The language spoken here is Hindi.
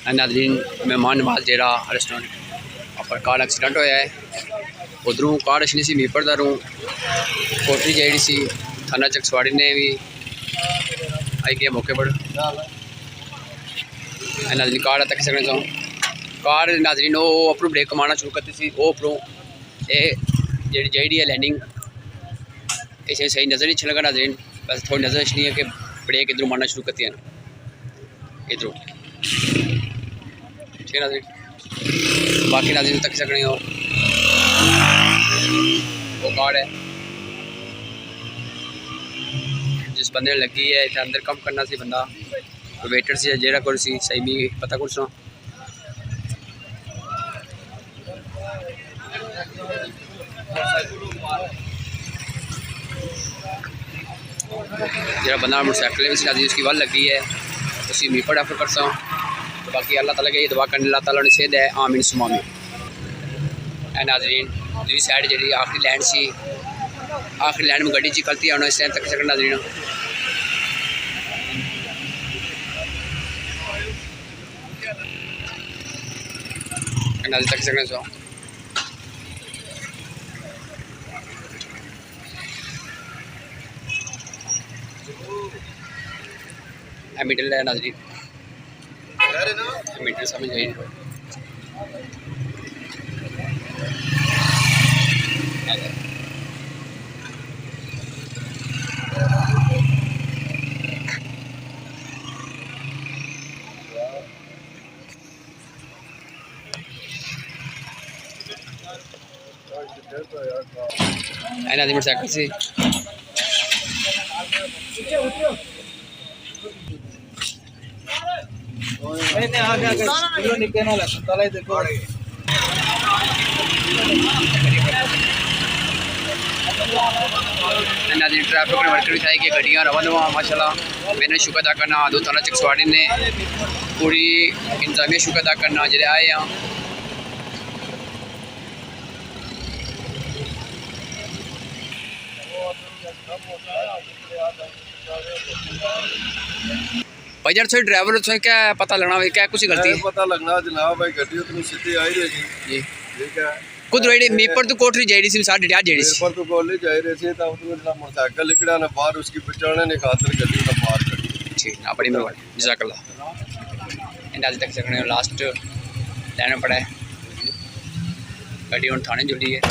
नाज़रीन मेहमान नवाज डेरा रेस्टोरेंट पर कार एक्सीडेंट होया है। उधरों कार अच्छी सी मीरपुर दारों कोटली जी सी थाना चकसवाड़ी ने भी आई गया मौके पर। नाज़रीन कार तक सकने चाहूँ कार नाज़रीन वो अपनों ब्रेक मारना शुरू करती सी वो उपरों ये जी है लैंडिंग इसे सही नज़र नहीं लगा नाज़रीन, बस थोड़ी नज़र अच्छी है कि ब्रेक इधरों मारना शुरू करती है इधरों, ठीक है नाज़रीन। बाकी नाज़रीन तक सकने हो वो कार है जिस बंदे ने लगी है इतना अंदर कम करना सी बंदा वेटर से जेड़ा कोई सी सही भी पता कुछ ना जरा बंदा मोटरसाइकिल में नाज़रीन उसकी वाल लगी है उसी मीरपुर रेफर कर सकूँ। तो बाकी अल्लाह ताला की दुआ करने अल्लाह ताला ने सेहत है आमीन सुमामी। नाज़रीन दूसरी साइड जी आखिरी लैंड सी आखिरी लैंड में गड्डी ची गलती आना इस टाइम तक सकना नाज़रीन। नाज़रीन तक सकना चाहो मिडल है नाज़रीन मीटर समझ गई। नाज़रीन मोटरसाइकिल से नाज़रीन ट्रैफिक ने वर्कर दिखाई कि गड्डियाँ रवा दवा माशाल्लाह। मैंने शुक्र अदा करना आदो थाना चकसवाड़ी ने पूरी इंतजामिया शुक्र अदा करना जरे आए हैं। भाई यार थोड़ी ड्राइवर तो क्या पता लगना भाई क्या कुछ गलती है पता लगना जनाब भाई गड्डी उतनी सीधी आई रही जी ठीक है खुद रेडी मीरपुर तो कोटली जाई रही सी साढ़े डेढ़ जेडी सी मीरपुर तो कोटली जाई रही सी तो उसमें जरा मोटरसाइकिल निकला ना बाहर उसकी बचाने ने खातिर गड्डी ना पार कर ठीक ना बड़ी मेहरबानी जज़ाकल्लाह। आज तक सकने लास्ट लाइन पड़ा है गड्डी हम थाने जुड़ी है।